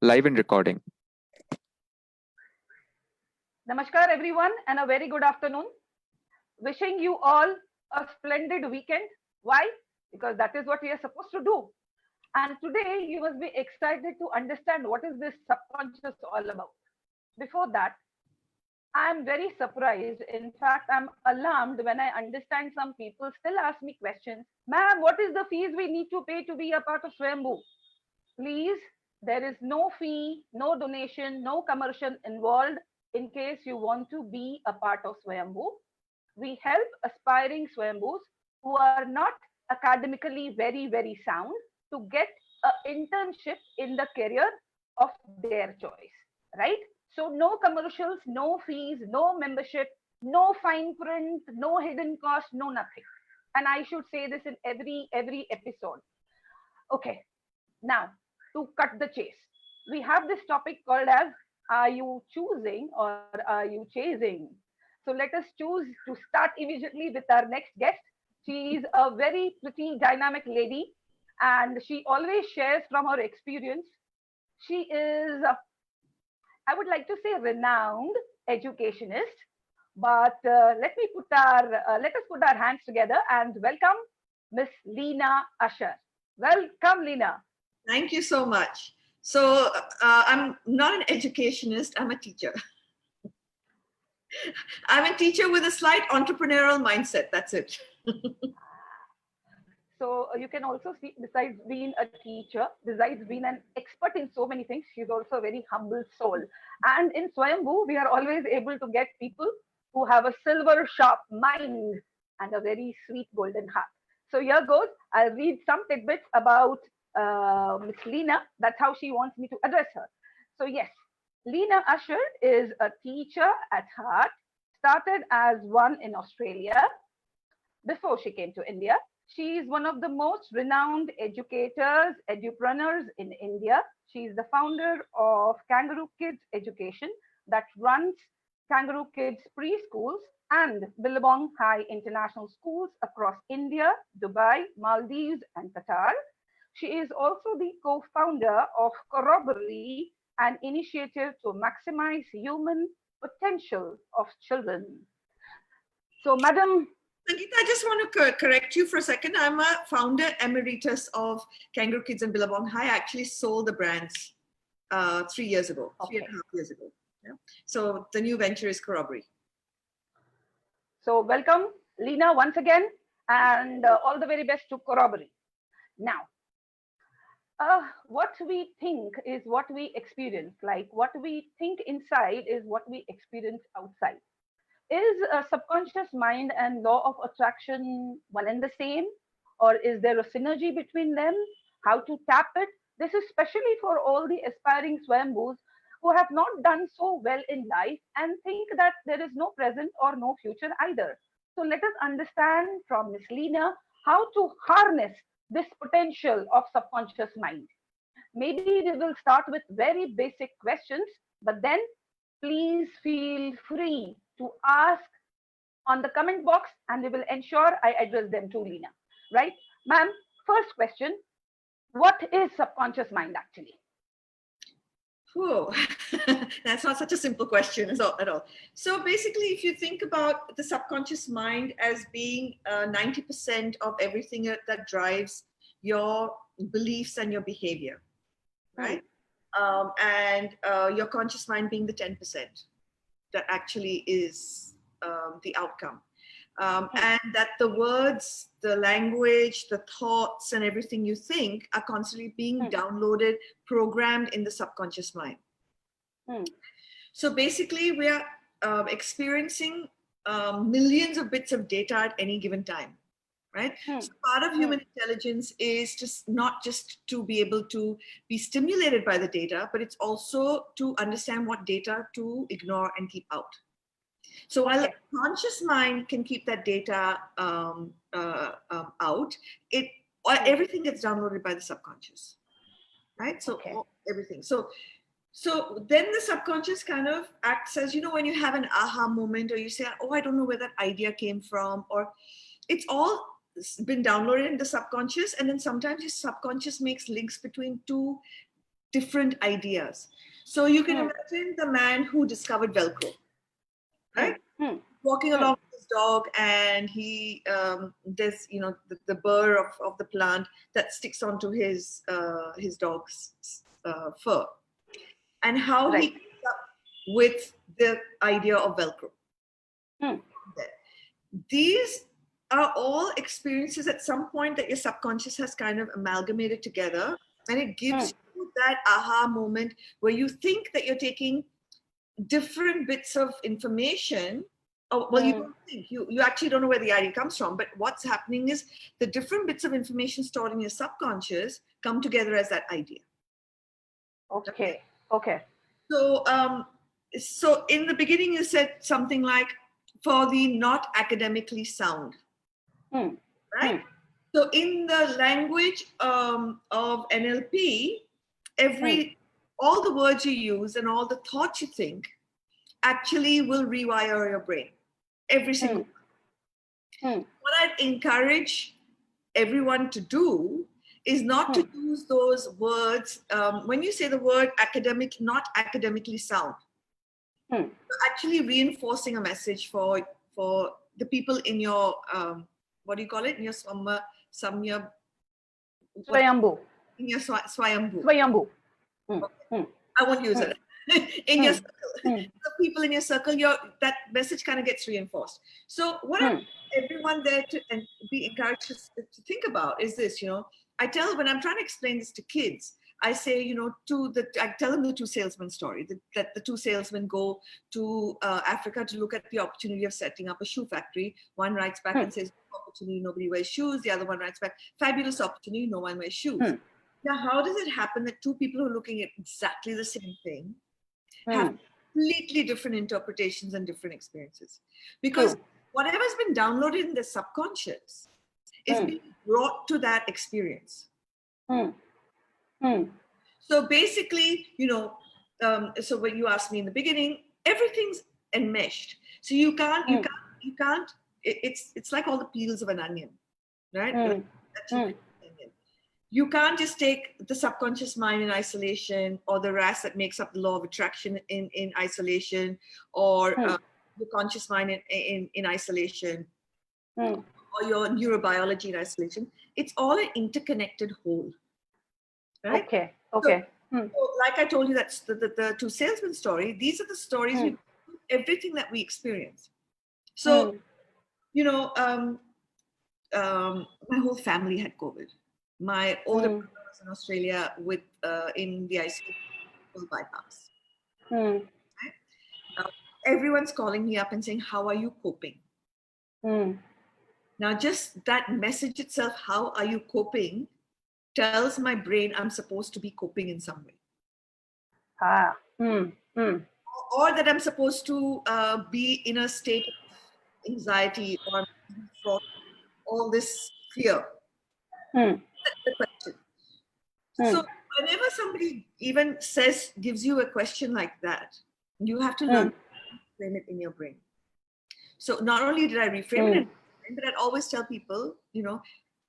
live in recording. Namaskar everyone and a very good afternoon. Wishing you all a splendid weekend. Why? Because that is what we are supposed to do. And today you must be excited to understand what is this subconscious all about. Before that, I am very surprised. In fact, I'm alarmed when I understand some people still ask me questions. Ma'am, what is the fees we need to pay to be a part of Swaayambhu? Please, there is no fee, no donation, no commercial involved in case you want to be a part of Swaayambhu. We help aspiring Swayambhus who are not academically very sound to get an internship in the career of their choice, right? So no commercials, no fees, no membership, no fine print, no hidden cost, no nothing. And I should say this in every episode. Okay, now to cut the chase, we have this topic called as are you choosing or are you chasing? So let us choose to start immediately with our next guest. She is a very pretty dynamic lady and she always shares from her experience. She is, I would like to say, renowned educationist. But let us put our hands together and welcome Miss Lina Ashar. Welcome, Lina. Thank you so much. So I'm not an educationist, I'm a teacher. I'm a teacher with a slight entrepreneurial mindset, that's it. So you can also see, besides being a teacher, besides being an expert in so many things, she's also a very humble soul. And in Swaayambhu, we are always able to get people who have a silver sharp mind and a very sweet golden heart. So here goes, I'll read some tidbits about Miss Lina. That's how she wants me to address her. So yes, Lina Ashar is a teacher at heart, started as one in Australia before she came to India. She is one of the most renowned educators, edupreneurs in India. She is the founder of Kangaroo Kids Education that runs Kangaroo Kids preschools and Billabong High International Schools across India, Dubai, Maldives, and Qatar. She is also the co-founder of Corroboree, an initiative to maximize human potential of children. So, Madam Sangeeta, I just want to correct you for a second. I'm a founder emeritus of Kangaroo Kids and Billabong High. I actually sold the brands 3 years ago, okay. 3.5 years ago. Yeah. So the new venture is Corroboree. So welcome, Lina, once again, and all the very best to Corroboree. Now, what we think is what we experience. Like what we think inside is what we experience outside. Is a subconscious mind and law of attraction one and the same, or is there a synergy between them? How to tap it? This is especially for all the aspiring Swayambhus who have not done so well in life and think that there is no present or no future either. So let us understand from Miss Lina how to harness this potential of subconscious mind. Maybe we will start with very basic questions, but then please feel free to ask on the comment box and we will ensure I address them to Lina. Right? Ma'am, first question, what is subconscious mind actually? Oh, that's not such a simple question at all. So basically, if you think about the subconscious mind as being 90% of everything that drives your beliefs and your behavior, right? And your conscious mind being the 10%. That actually is the outcome. And that the words, the language, the thoughts, and everything you think are constantly being downloaded, programmed in the subconscious mind. So basically, we are experiencing millions of bits of data at any given time, right? So part of human intelligence is just not just to be able to be stimulated by the data, but it's also to understand what data to ignore and keep out. So while a conscious mind can keep that data out, everything gets downloaded by the subconscious, right? So everything. So then the subconscious kind of acts as, when you have an aha moment or you say, oh, I don't know where that idea came from, or it's all been downloaded in the subconscious. And then sometimes your subconscious makes links between two different ideas. So you can imagine the man who discovered Velcro, right? Walking along with his dog, and he there's the burr of the plant that sticks onto his dog's fur, and how he comes up with the idea of Velcro. These are all experiences at some point that your subconscious has kind of amalgamated together, and it gives you that aha moment where you think that you're taking different bits of information. Well, you don't think, you actually don't know where the idea comes from, but what's happening is the different bits of information stored in your subconscious come together as that idea. Okay. So in the beginning you said something like, for the not academically sound, right? So in the language of NLP, all the words you use and all the thoughts you think actually will rewire your brain. Every single one. What I'd encourage everyone to do is not to use those words. When you say the word academic, not academically sound, you're actually reinforcing a message for the people in your, what do you call it? In your Swaayambhu. In your Swaayambhu. I won't use it. In your circle, the people in your circle, that message kind of gets reinforced. So what I want everyone there to and be encouraged to think about is this. When I'm trying to explain this to kids, I say, I tell them the two salesmen story, that the two salesmen go to Africa to look at the opportunity of setting up a shoe factory. One writes back and says, opportunity, nobody wears shoes. The other one writes back, fabulous opportunity, no one wears shoes. Now, how does it happen that two people who are looking at exactly the same thing have completely different interpretations and different experiences? Because whatever's been downloaded in the subconscious is being brought to that experience. So basically, so when you asked me in the beginning, everything's enmeshed. So you can't, it's like all the peels of an onion, right? You can't just take the subconscious mind in isolation, or the RAS that makes up the law of attraction in isolation, or the conscious mind in isolation, or your neurobiology in isolation. It's all an interconnected whole, right? Okay. So like I told you, that's the two salesmen story. These are the stories, everything that we experience. So, my whole family had COVID. My older brother was in Australia with in the ICU full bypass. Right? Everyone's calling me up and saying, "How are you coping?" Now, just that message itself, "How are you coping?" tells my brain I'm supposed to be coping in some way. Or that I'm supposed to be in a state of anxiety or all this fear. That's the question. So whenever somebody even gives you a question like that, you have to learn to reframe it in your brain. So not only did I reframe it, but I'd always tell people,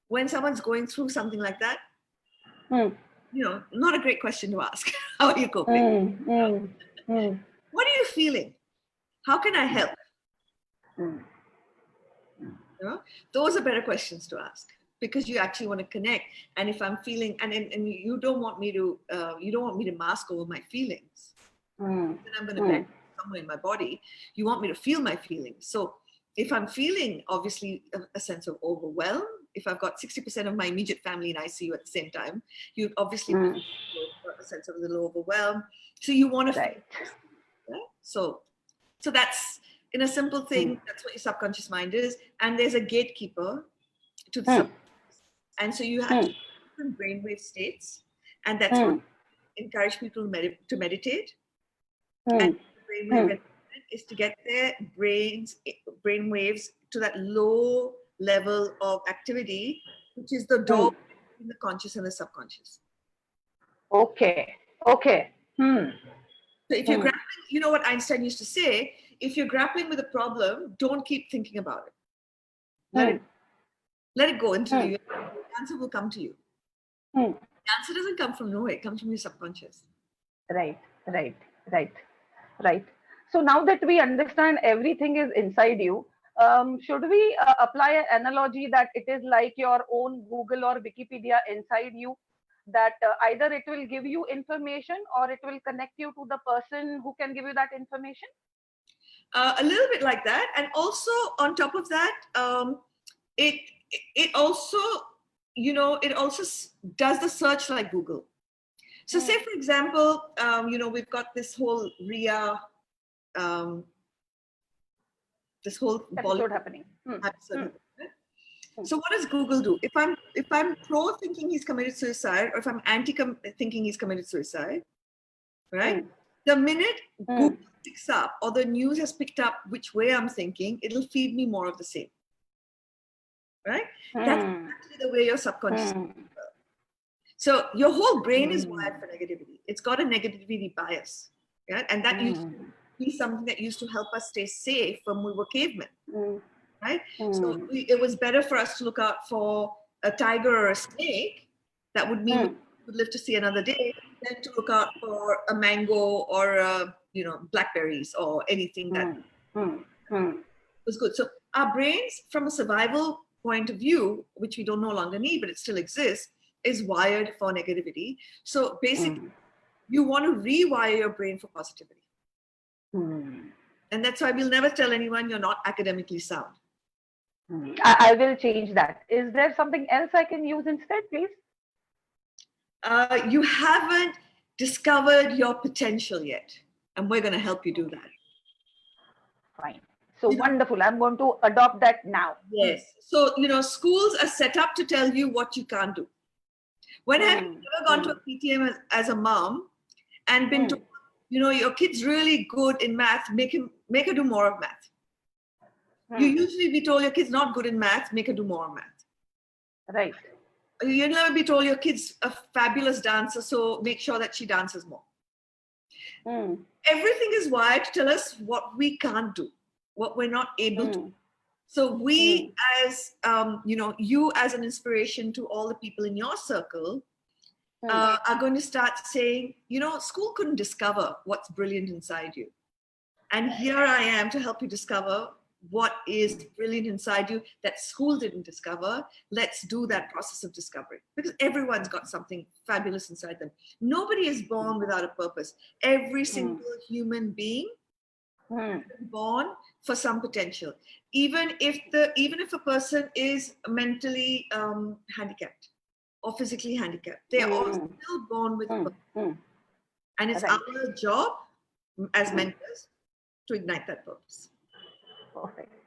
when someone's going through something like that, not a great question to ask. How are you coping? What are you feeling? How can I help? Those are better questions to ask, because you actually want to connect. And if I'm feeling, and you don't want me to mask over my feelings. Then I'm going to bend somewhere in my body. You want me to feel my feelings. So if I'm feeling obviously a sense of overwhelm, if I've got 60% of my immediate family in ICU at the same time, you'd obviously got a sense of a little overwhelm. So you want to feel, right? So that's, in a simple thing, that's what your subconscious mind is. And there's a gatekeeper to the subconscious. And so you have different brainwave states. And that's what I encourage people to meditate. And brainwave is to get their brainwaves to that low level of activity, which is the door between the conscious and the subconscious. Okay. So if you're grappling, you know what Einstein used to say, if you're grappling with a problem, don't keep thinking about it. Let it go until the answer will come to you. The answer doesn't come from nowhere. It comes from your subconscious. Right, right, right, right. So now that we understand everything is inside you, should we apply an analogy that it is like your own Google or Wikipedia inside you? That either it will give you information or it will connect you to the person who can give you that information? A little bit like that. And also on top of that, it it also, it also does the search like Google. So say, for example, we've got this whole RIA, this whole Episode happening. episode. So what does Google do? If I'm pro thinking he's committed suicide, or if I'm anti thinking he's committed suicide, right? The minute Google picks up, or the news has picked up which way I'm thinking, it'll feed me more of the same. Right? That's actually the way your subconscious works. So your whole brain is wired for negativity. It's got a negativity bias. Right? And that used to be something that used to help us stay safe when we were cavemen. Right? So it was better for us to look out for a tiger or a snake. That would mean we would live to see another day, than to look out for a mango or blackberries or anything that was good. So our brains, from a survival point of view, which we don't no longer need, but it still exists, is wired for negativity. So basically, you want to rewire your brain for positivity. And that's why we'll never tell anyone you're not academically sound. I will change that. Is there something else I can use instead, please? You haven't discovered your potential yet, and we're going to help you do that. Fine. So wonderful. I'm going to adopt that now. Yes. So, schools are set up to tell you what you can't do. When have you ever gone to a PTM as a mom and been told, your kid's really good in math, make her do more of math? You usually be told your kid's not good in math, make her do more of math. Right. You'll never be told your kid's a fabulous dancer, so make sure that she dances more. Everything is wired to tell us what we can't do, what we're not able to. So we, as you as an inspiration to all the people in your circle, are going to start saying, school couldn't discover what's brilliant inside you. And here I am to help you discover what is brilliant inside you that school didn't discover. Let's do that process of discovery, because everyone's got something fabulous inside them. Nobody is born without a purpose. Every single human being is born for some potential. Even if a person is mentally handicapped or physically handicapped, they are all still born with a purpose. And it's our job as mentors to ignite that purpose.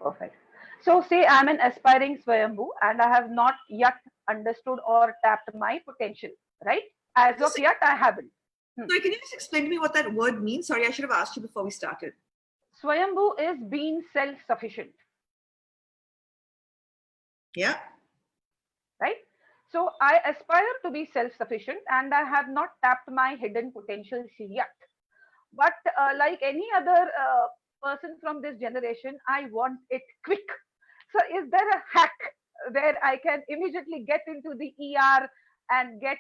Perfect. So say I'm an aspiring Swaayambhu and I have not yet understood or tapped my potential, right? As of yet, I haven't. So can you just explain to me what that word means? Sorry, I should have asked you before we started. Swaayambhu is being self-sufficient. Yeah. Right? So I aspire to be self-sufficient and I have not tapped my hidden potentials yet. But like any other person from this generation, I want it quick. So is there a hack where I can immediately get into the ER and get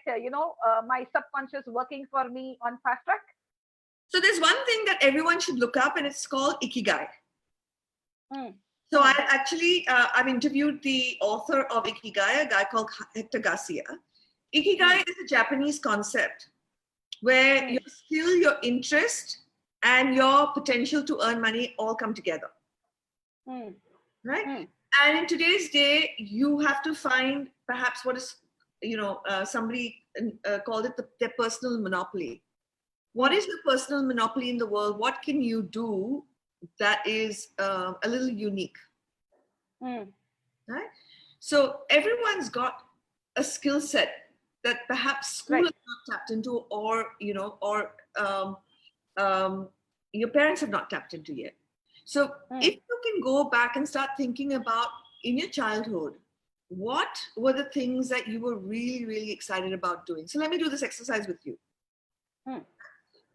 my subconscious working for me on fast track? So there's one thing that everyone should look up, and it's called Ikigai. So I've interviewed the author of Ikigai, a guy called Hector Garcia. Ikigai is a Japanese concept where your skill, your interest, and your potential to earn money all come together. Right? And in today's day, you have to find perhaps what is, somebody called it their personal monopoly. What is the personal monopoly in the world? What can you do that is a little unique? Right? So everyone's got a skill set that perhaps school has not tapped into, or your parents have not tapped into yet. So if you can go back and start thinking about in your childhood, what were the things that you were really, really excited about doing? So let me do this exercise with you.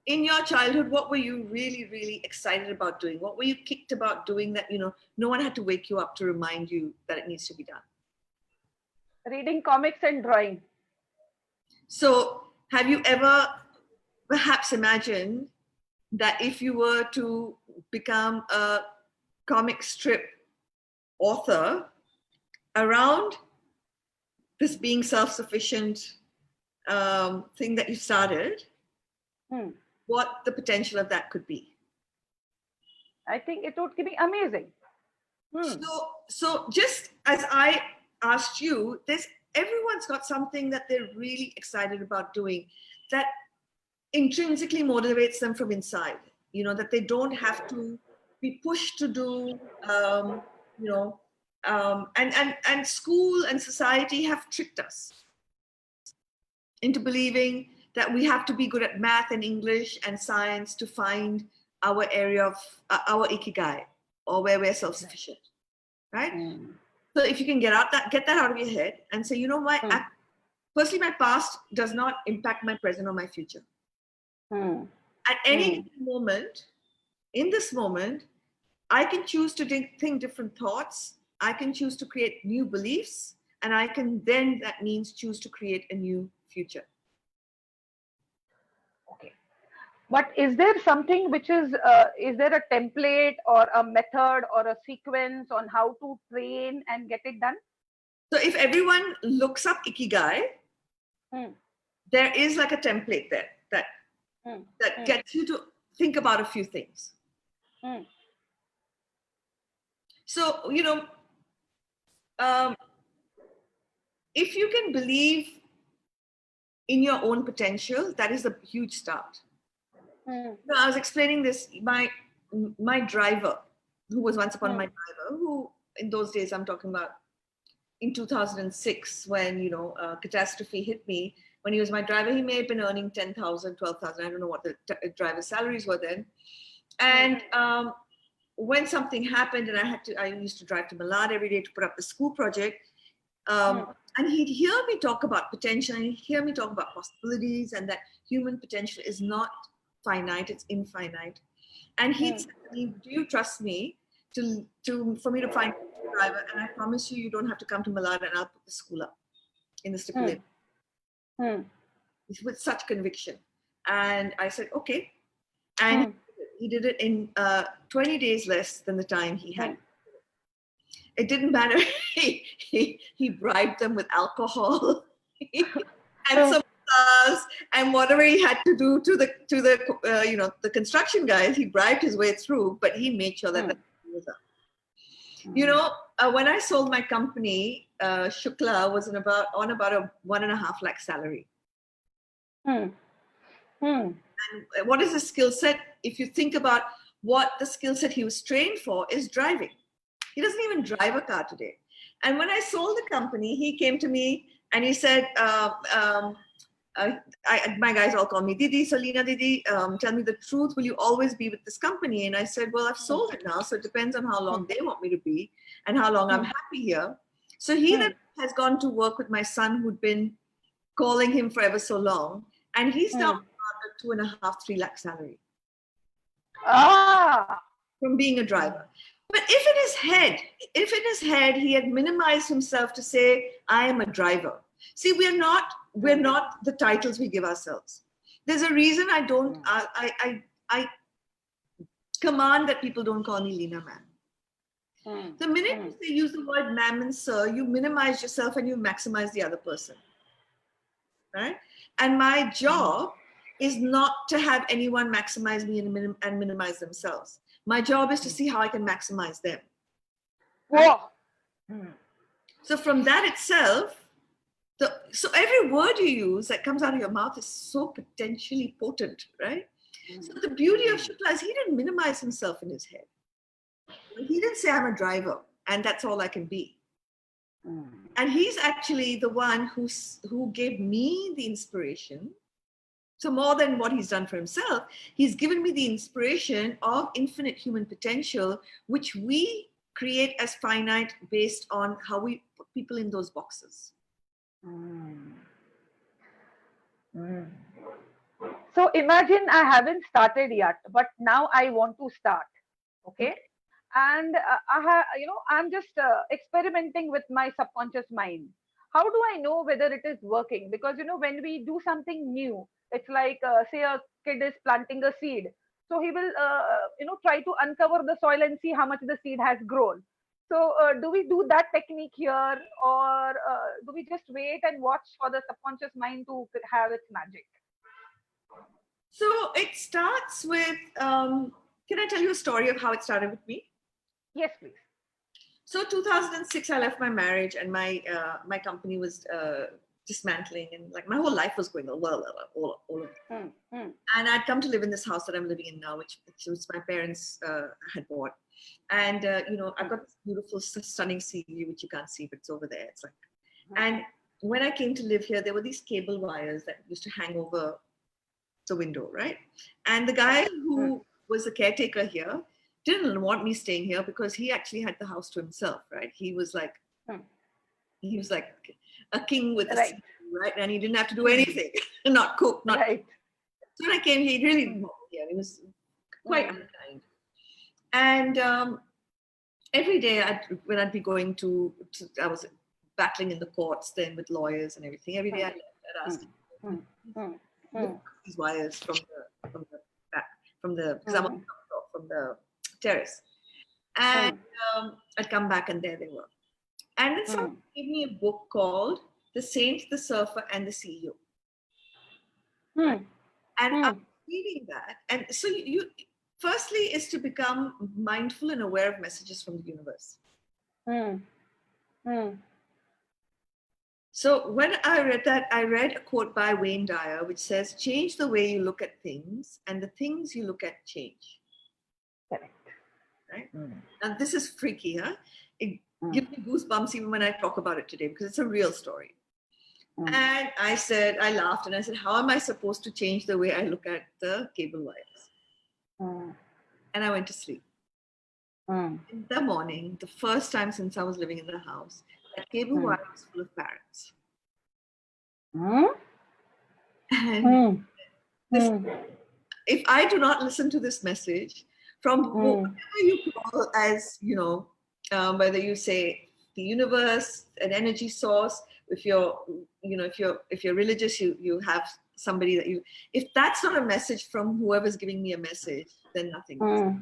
In your childhood, what were you really, really excited about doing? What were you kicked about doing that, no one had to wake you up to remind you that it needs to be done? Reading comics and drawing. So have you ever perhaps imagined that if you were to become a comic strip author around this being self-sufficient thing that you started, what the potential of that could be? I think it would be amazing. So just as I asked you, everyone's got something that they're really excited about doing that intrinsically motivates them from inside, that they don't have to be pushed to do, and school and society have tricked us into believing that we have to be good at math and English and science to find our area of our ikigai, or where we're self-sufficient, right? So if you can get that out of your head and say, you know what, firstly, my past does not impact my present or my future. At any moment, in this moment, I can choose to think different thoughts. I can choose to create new beliefs, and I can then, that means, choose to create a new future. Okay. But is there something which is there a template or a method or a sequence on how to train and get it done? So if everyone looks up Ikigai, there is like a template there that gets you to think about a few things. So, if you can believe in your own potential, that is a huge start. I was explaining this, my driver, who was once upon my driver, who in those days, I'm talking about in 2006, when, catastrophe hit me, when he was my driver, he may have been earning 10,000, 12,000. I don't know what the driver salaries were then. And when something happened and I used to drive to Malad every day to put up the school project, and he'd hear me talk about potential, and he'd hear me talk about possibilities, and that human potential is not finite, it's infinite. And he'd say to me, do you trust me for me to find a driver? And I promise you, you don't have to come to Malad, and I'll put the school up in the stipulation. With such conviction. And I said, okay. And he did it in 20 days less than the time he had. It didn't matter. He bribed them with alcohol and some stars and whatever he had to do to the construction guys. He bribed his way through, but he made sure that was up. When I sold my company, Shukla was on about a 1.5 lakh salary. And what is the skill set? If you think about what the skill set he was trained for, is driving. He doesn't even drive a car today. And when I sold the company, he came to me and he said, my guys all call me Didi. So Lina, Didi, tell me the truth. Will you always be with this company? And I said, well, I've sold it now. So it depends on how long they want me to be and how long I'm happy here. So he then has gone to work with my son, who'd been calling him for ever so long. And he's now on a 2.5, 3 lakh salary. From being a driver. But if in his head he had minimized himself to say, I am a driver. See, we're not the titles we give ourselves. There's a reason I command that people don't call me Lina ma'am. The minute you use the word ma'am and sir, you minimize yourself and you maximize the other person. Right? And my job is not to have anyone maximize me and minimize themselves. My job is to see how I can maximize them. Right? So from that itself, so every word you use that comes out of your mouth is so potentially potent, right? So the beauty of Shukla is he didn't minimize himself in his head. He didn't say, I'm a driver and that's all I can be. And he's actually the one who gave me the inspiration. So more than what he's done for himself, he's given me the inspiration of infinite human potential, which we create as finite based on how we put people in those boxes. So imagine I haven't started yet, but now I want to start. Okay. And I'm just experimenting with my subconscious mind. how do I know whether it is working? Because, when we do something new, it's like, say a kid is planting a seed. So he will, try to uncover the soil and see how much the seed has grown. So do we do that technique here, or do we just wait and watch for the subconscious mind to have its magic? So it starts with, can I tell you a story of how it started with me? Yes, please. So 2006, I left my marriage, and my company was dismantling, and like my whole life was going all of it. And I'd come to live in this house that I'm living in now, which my parents had bought. And I've got this beautiful, stunning sea view, which you can't see, but it's over there. It's like, and when I came to live here, there were these cable wires that used to hang over the window, right? And the guy who was the caretaker here didn't want me staying here because he actually had the house to himself, right? He was like a king with a Right. sea, right? And he didn't have to do anything, not cook, not. Right. So when I came here, he really didn't want me here. He was quite unkind. And every day, when I'd be going to, I was battling in the courts then with lawyers and everything. Every day I'd ask these wires from the because I'm on the top floor, from the terrace, and I'd come back and there they were. And then someone gave me a book called "The Saint, the Surfer, and the CEO." And I'm reading that, and so you firstly is to become mindful and aware of messages from the universe. So when I read that, I read a quote by Wayne Dyer, which says, "Change the way you look at things, and the things you look at change." Correct. Right? And this is freaky, huh? It gives me goosebumps even when I talk about it today, because it's a real story. And I laughed and I said, how am I supposed to change the way I look at the cable wires? And I went to sleep. In the morning, the first time since I was living in the house, that cable wire was full of parrots. And if I do not listen to this message from whoever you call as, whether you say the universe, an energy source, if you're religious, you have somebody that if that's not a message from whoever's giving me a message, then nothing is.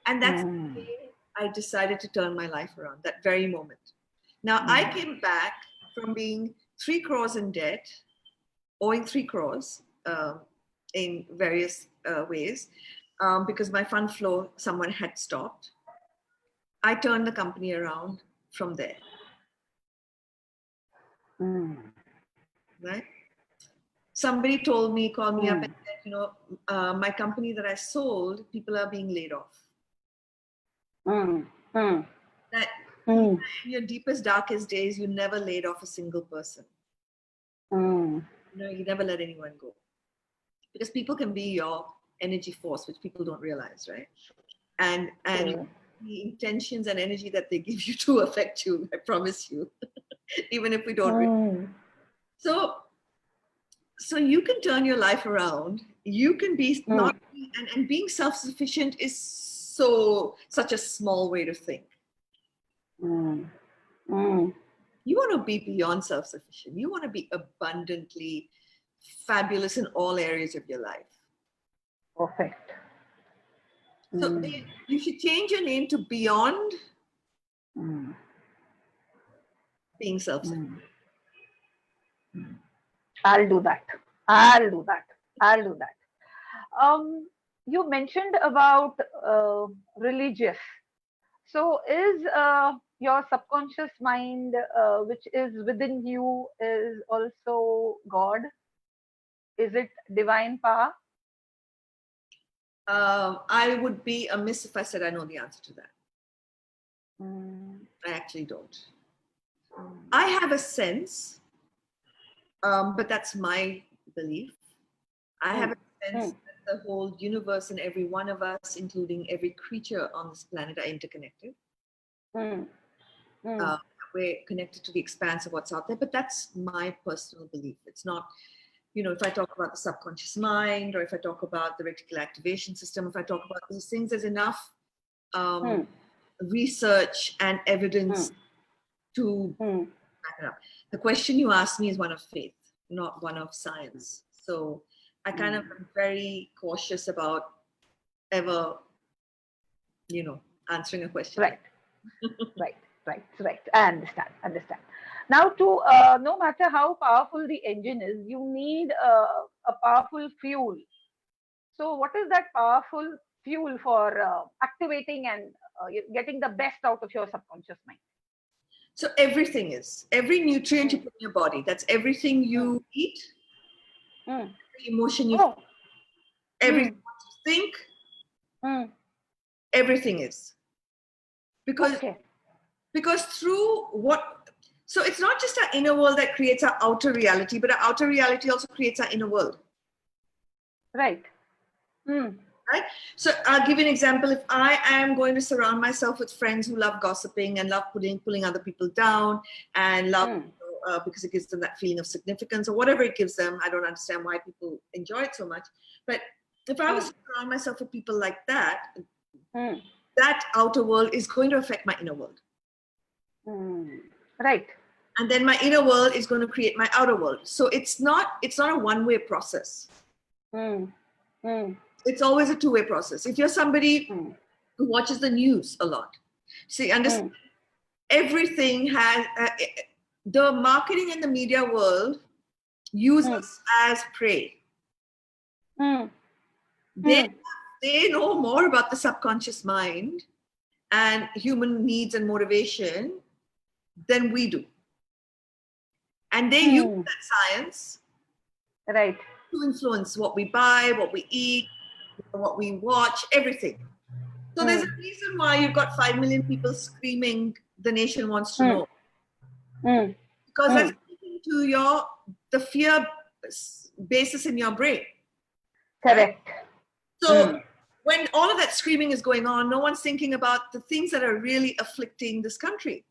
And that's the day I decided to turn my life around, that very moment. Now, I came back from being 3 crores in debt, owing 3 crores in various ways, because my fund flow, someone had stopped. I turned the company around from there. Right? Somebody called me up and said, my company that I sold, people are being laid off. That in your deepest, darkest days, you never laid off a single person. You never let anyone go. Because people can be your energy force, which people don't realize, right? And the intentions and energy that they give you to affect you, I promise you, even if we don't realize. So you can turn your life around. You can be not, and being self-sufficient is such a small way to think. You want to be beyond self-sufficient. You want to be abundantly fabulous in all areas of your life. Perfect. So you should change your name to Beyond Being Self-Sufficient. I'll do that. You mentioned about religious. So is your subconscious mind, which is within you, is also God? Is it divine power? I would be amiss if I said I know the answer to that. I actually don't. I have a sense, but that's my belief. I have a sense that the whole universe and every one of us, including every creature on this planet, are interconnected. We're connected to the expanse of what's out there, but that's my personal belief. It's not, if I talk about the subconscious mind, or if I talk about the reticular activation system, if I talk about these things, there's enough research and evidence to back it up. The question you asked me is one of faith, not one of science. So I kind of am very cautious about ever, answering a question. Right. Right. I understand. Now, no matter how powerful the engine is, you need a powerful fuel. So, what is that powerful fuel for activating and getting the best out of your subconscious mind? So every nutrient you put in your body, that's everything you eat, every emotion you feel, everything you think, everything is. Because through so it's not just our inner world that creates our outer reality, but our outer reality also creates our inner world. Right. Right? So I'll give you an example. If I am going to surround myself with friends who love gossiping and love pulling other people down and love because it gives them that feeling of significance or whatever it gives them. I don't understand why people enjoy it so much. But if I was to surround myself with people like that, that outer world is going to affect my inner world. Right. And then my inner world is going to create my outer world. So it's not a one-way process. It's always a two-way process. If you're somebody who watches the news a lot, see, understand everything has the marketing and the media world use us as prey. They know more about the subconscious mind and human needs and motivation than we do. And they use that science to influence what we buy, what we eat, what we watch, everything. So there's a reason why you've got 5 million people screaming, the nation wants to know. Because that's speaking to the fear basis in your brain. Correct. Right? So when all of that screaming is going on, no one's thinking about the things that are really afflicting this country.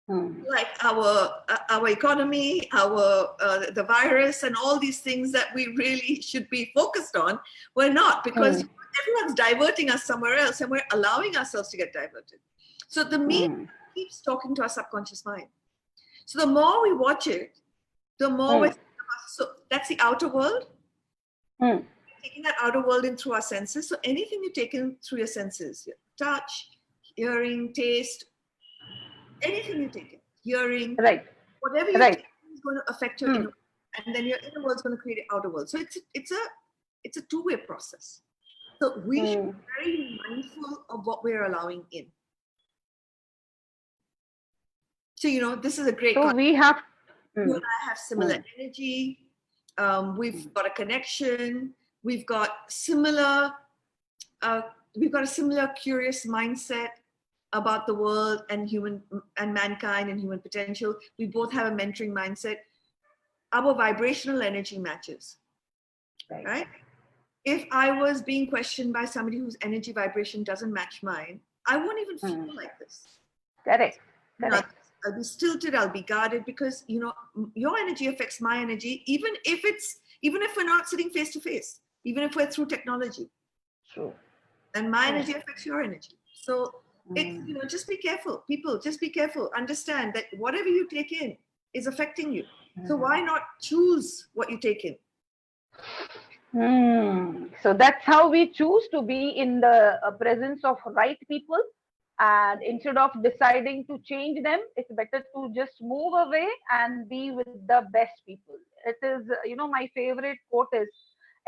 Like our economy, the virus, and all these things that we really should be focused on. We're not, because everyone's diverting us somewhere else, and we're allowing ourselves to get diverted. So the media keeps talking to our subconscious mind. So the more we watch it, the more so that's the outer world. Taking that outer world in through our senses. So anything you take in through your senses, your touch, hearing, taste, anything you take in, hearing, whatever you take in is going to affect your inner world. And then your inner world is going to create an outer world. So it's a two-way process. So we should be very mindful of what we're allowing in. So, this is a great concept. We have you and I have similar energy. We've got a connection. We've got a similar curious mindset about the world and mankind and human potential. We both have a mentoring mindset. Our vibrational energy matches, right? If I was being questioned by somebody whose energy vibration doesn't match mine, I won't even feel like this. Correct. I'll be stilted, I'll be guarded, because your energy affects my energy, even if we're not sitting face to face, even if we're through technology. True. And my energy affects your energy. So it's just be careful. People, just be careful. Understand that whatever you take in is affecting you. So why not choose what you take in? So that's how we choose to be in the presence of right people. And instead of deciding to change them, it's better to just move away and be with the best people. It is, my favorite quote is,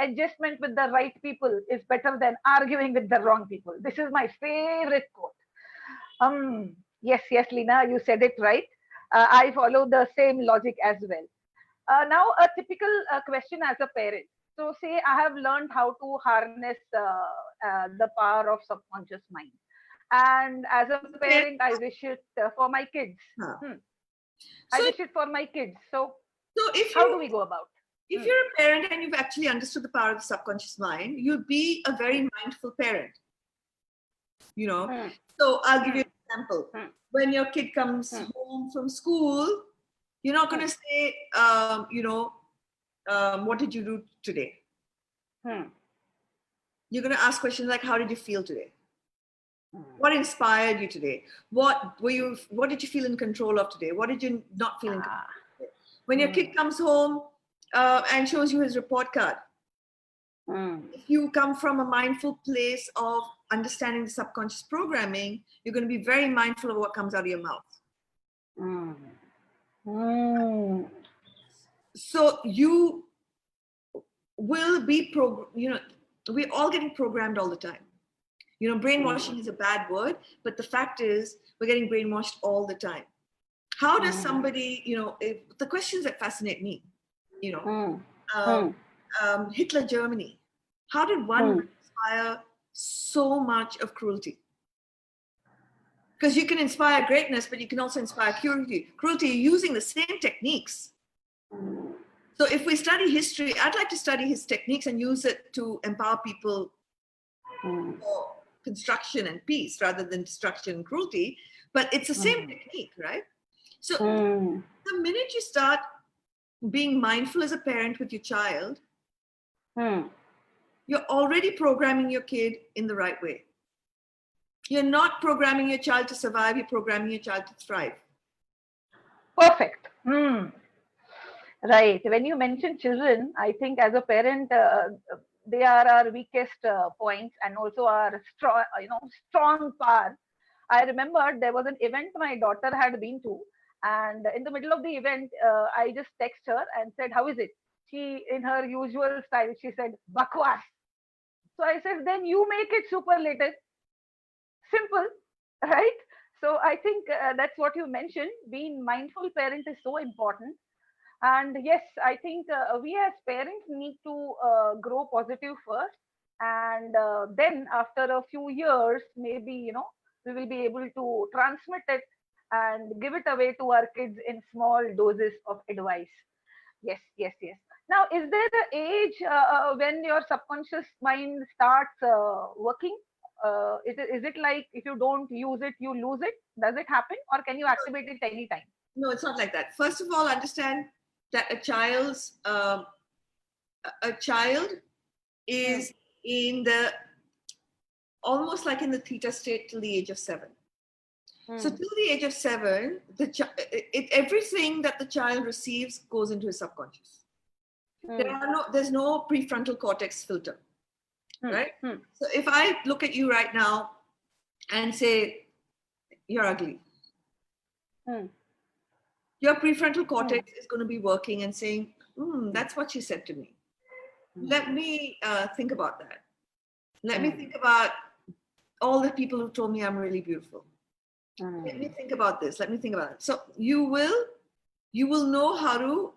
adjustment with the right people is better than arguing with the wrong people. This is my favorite quote. Yes, Lina, you said it right. I follow the same logic as well. Now, a typical question as a parent. So say I have learned how to harness the power of subconscious mind. And as a parent, I wish it for my kids. I wish it for my kids. So how do we go about? If you're a parent and you've actually understood the power of the subconscious mind, you'll be a very mindful parent. So I'll give you an example. When your kid comes home from school, you're not going to say, what did you do today? You're going to ask questions like, how did you feel today? What inspired you today? What did you feel in control of today? What did you not feel in control of today? When your kid comes home and shows you his report card, if you come from a mindful place of understanding the subconscious programming, you're going to be very mindful of what comes out of your mouth. So you will be we're all getting programmed all the time. Brainwashing is a bad word, but the fact is we're getting brainwashed all the time. How does somebody, the questions that fascinate me, Hitler Germany, how did one inspire so much of cruelty? Because you can inspire greatness, but you can also inspire cruelty using the same techniques. So if we study history, I'd like to study his techniques and use it to empower people for construction and peace rather than destruction and cruelty. But it's the same technique, right? So the minute you start being mindful as a parent with your child, you're already programming your kid in the right way. You're not programming your child to survive, you're programming your child to thrive. Perfect. Right. When you mention children, I think as a parent, they are our weakest points and also our strong part. I remember there was an event my daughter had been to, and in the middle of the event, I just text her and said, "How is it?" She, in her usual style, she said, "Bakwas." So I said, "Then you make it superlative, simple, right?" So I think that's what you mentioned. Being mindful parent is so important. And yes, I think we as parents need to grow positive first, and then after a few years, maybe we will be able to transmit it and give it away to our kids in small doses of advice. Yes, yes, yes. Now, is there an age when your subconscious mind starts working? Is it like if you don't use it, you lose it? Does it happen, or can you activate it anytime? No, it's not like that. First of all, understand that a child is in the almost like in the theta state till the age of 7. So till the age of 7, everything that the child receives goes into his subconscious. There's no prefrontal cortex filter, right? So if I look at you right now and say you're ugly, your prefrontal cortex is going to be working and saying, that's what she said to me. Let me think about that. Let me think about all the people who told me I'm really beautiful. Let me think about this. Let me think about it. So you will know how to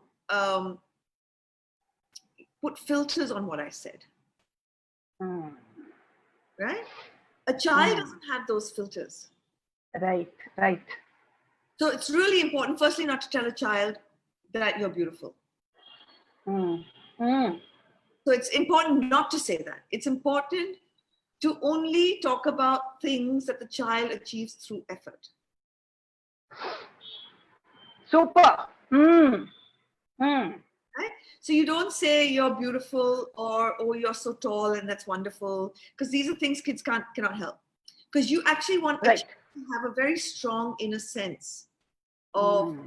put filters on what I said. Right? A child doesn't have those filters. Right, right. So it's really important, firstly, not to tell a child that you're beautiful. So it's important not to say that. It's important to only talk about things that the child achieves through effort. Super. Right? So you don't say you're beautiful or oh you're so tall and that's wonderful, because these are things kids cannot help. Because you actually want a child to have a very strong inner sense of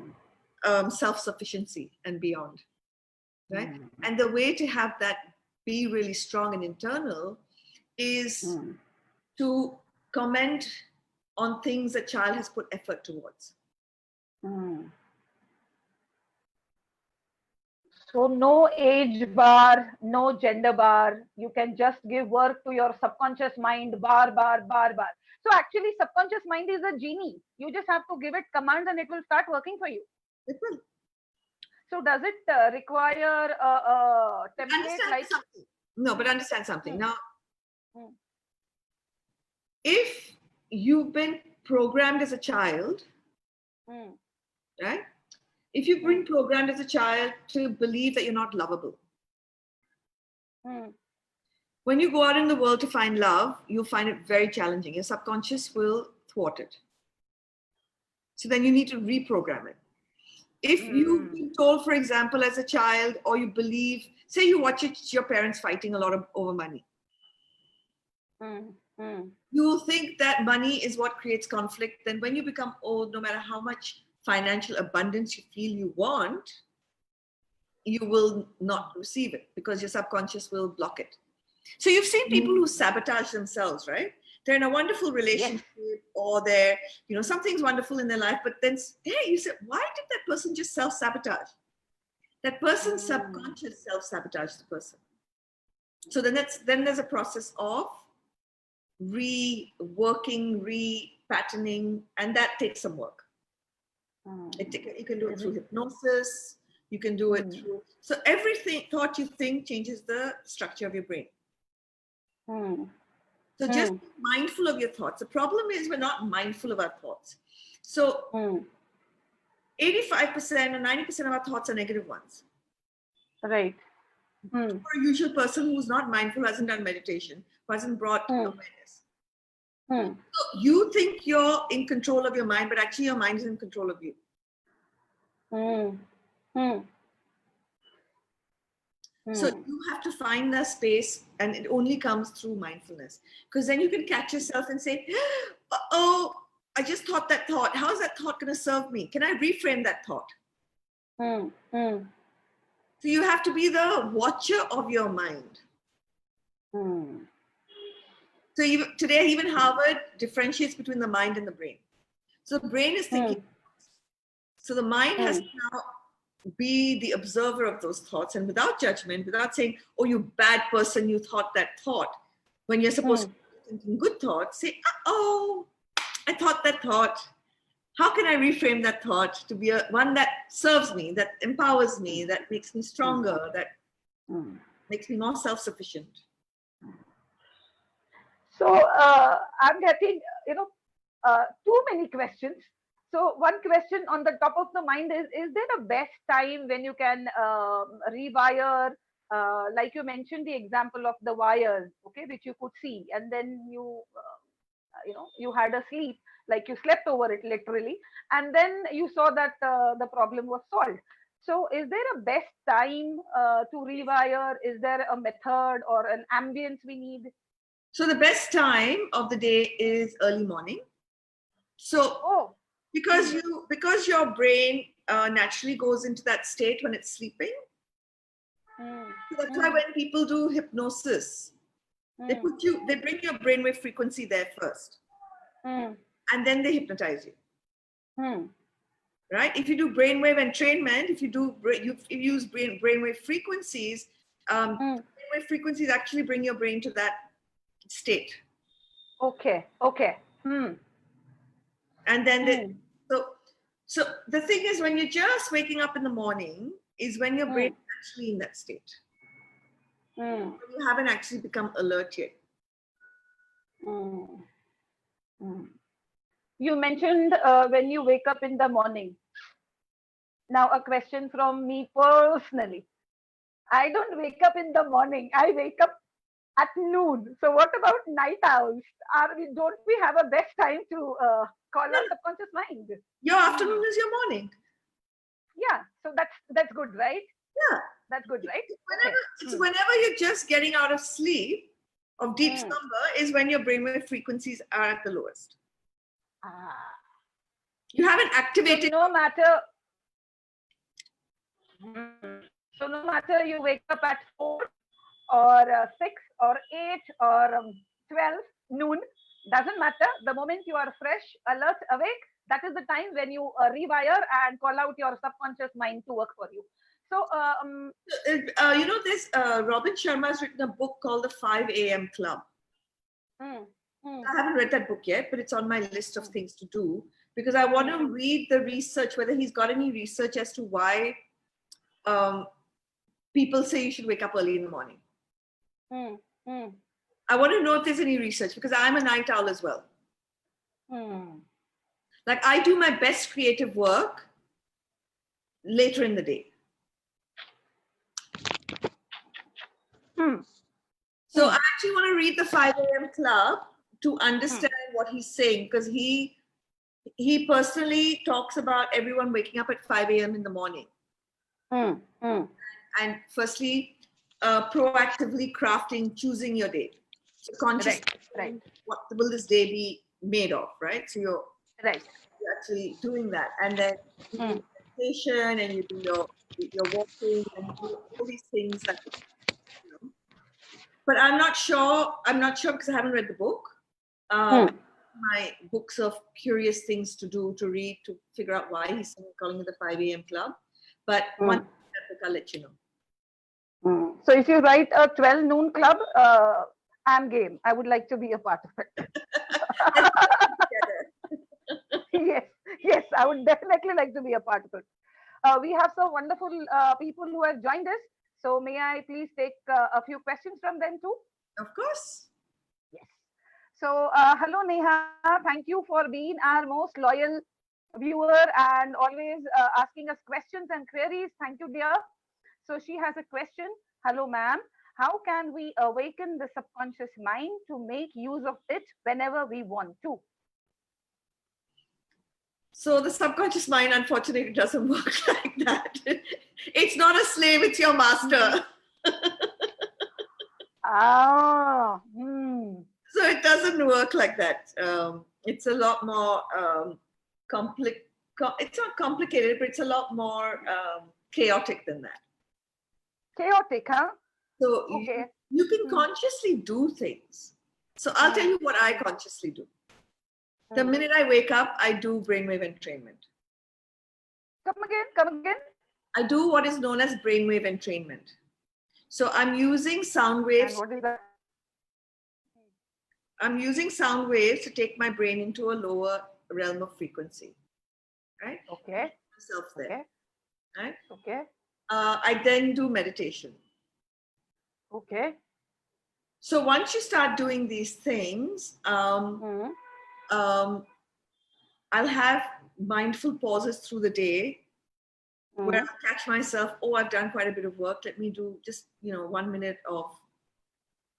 self-sufficiency and beyond. Right? And the way to have that be really strong and internal is to comment on things that child has put effort towards. So no age bar, no gender bar. You can just give work to your subconscious mind, bar. So actually, subconscious mind is a genie. You just have to give it commands and it will start working for you. It will. So does it require a template like? Something. No, but understand something. Now, if you've been programmed as a child, right? If you've been programmed as a child to believe that you're not lovable, when you go out in the world to find love, you'll find it very challenging. Your subconscious will thwart it. So then you need to reprogram it. If you've been told, for example, as a child, or you believe, say you watch your parents fighting a lot over money. Mm, mm, You think that money is what creates conflict. Then when you become old, no matter how much financial abundance you feel you want, you will not receive it because your subconscious will block it. So you've seen people who sabotage themselves, right? They're in a wonderful yes. relationship, or they're, something's wonderful in their life, but then, hey, you said, why did that person just self-sabotage? That person's subconscious self-sabotaged the person. So then there's a process of reworking, repatterning, and that takes some work. You can do it through hypnosis. You can do it through. So everything thought you think changes the structure of your brain. So just be mindful of your thoughts. The problem is we're not mindful of our thoughts. So 85% or 90% of our thoughts are negative ones. Right. For a usual person who's not mindful, hasn't done meditation, who hasn't brought awareness. So you think you're in control of your mind, but actually your mind is in control of you. So you have to find the space, and it only comes through mindfulness. Because then you can catch yourself and say, oh, I just thought that thought. How is that thought going to serve me? Can I reframe that thought? So you have to be the watcher of your mind. So today, even Harvard differentiates between the mind and the brain. So the brain is thinking. So the mind has to now be the observer of those thoughts, and without judgment, without saying, oh, you bad person, you thought that thought. When you're supposed to be thinking good thoughts, say, oh, I thought that thought. How can I reframe that thought to be one that serves me, that empowers me, that makes me stronger, that makes me more self-sufficient? So I'm getting, too many questions. So one question on the top of the mind is there a best time when you can rewire, like you mentioned the example of the wires, okay, which you could see, and then you had a sleep, like you slept over it literally, and then you saw that the problem was solved. So is there a best time to rewire? Is there a method or an ambience we need? So the best time of the day is early morning. So because your brain naturally goes into that state when it's sleeping. So that's why when people do hypnosis, they bring your brainwave frequency there first, and then they hypnotize you. Right? If you do brainwave entrainment, if you use brainwave frequencies, brainwave frequencies actually bring your brain to that state. Okay. And then so the thing is, when you're just waking up in the morning is when your brain is actually in that state. When you haven't actually become alert yet. You mentioned when you wake up in the morning. Now a question from me personally. I don't wake up in the morning. I wake up at noon. So what about night owls? Don't we have a best time to call our subconscious mind? Your afternoon is your morning. Yeah. So that's good, right? Yeah. That's good, right? Whenever you're just getting out of sleep, of deep slumber, is when your brainwave frequencies are at the lowest. You haven't activated. So no matter you wake up at 4 or 6 or 8 or 12 noon, doesn't matter. The moment you are fresh, alert, awake, that is the time when you rewire and call out your subconscious mind to work for you. So, this Robin Sharma has written a book called The 5 a.m. Club. I haven't read that book yet, but it's on my list of things to do because I want to read the research, whether he's got any research as to why people say you should wake up early in the morning. I want to know if there's any research because I'm a night owl as well. Like I do my best creative work later in the day. So I actually want to read the 5 a.m. Club to understand what he's saying because he personally talks about everyone waking up at 5 a.m. in the morning. And firstly, proactively crafting, choosing your day. So conscious. Right. Right. what will this day be made of, right? So Right. you're actually doing that, and then you do meditation, and you do your walking, and you do all these things that, you know. But I'm not sure. I'm not sure because I haven't read the book. My books of curious things to do, to read, to figure out why he's calling it the 5 a.m. club. But once I read the book, I'll let you know. So if you write a 12 noon club, I'm game. I would like to be a part of it. Yes, yes, I would definitely like to be a part of it. We have some wonderful people who have joined us. So may I please take a few questions from them too? Of course. Yes. So hello Neha, thank you for being our most loyal viewer and always asking us questions and queries. Thank you, dear. So she has a question. Hello, ma'am. How can we awaken the subconscious mind to make use of it whenever we want to? So the subconscious mind, unfortunately, doesn't work like that. It's not a slave, it's your master. So it doesn't work like that. It's a lot more it's not complicated, but it's a lot more chaotic than that. Chaotic, huh? So Okay. you can consciously do things. So I'll tell you what I consciously do. The minute I wake up, I do brainwave entrainment. Come again. I do what is known as brainwave entrainment. So I'm using sound waves. And what is that? I'm using sound waves to take my brain into a lower realm of frequency. Right? Okay. Myself there. Okay. Right? Okay. I then do meditation. Okay. So once you start doing these things, I'll have mindful pauses through the day where I catch myself, oh, I've done quite a bit of work. Let me do just, 1 minute of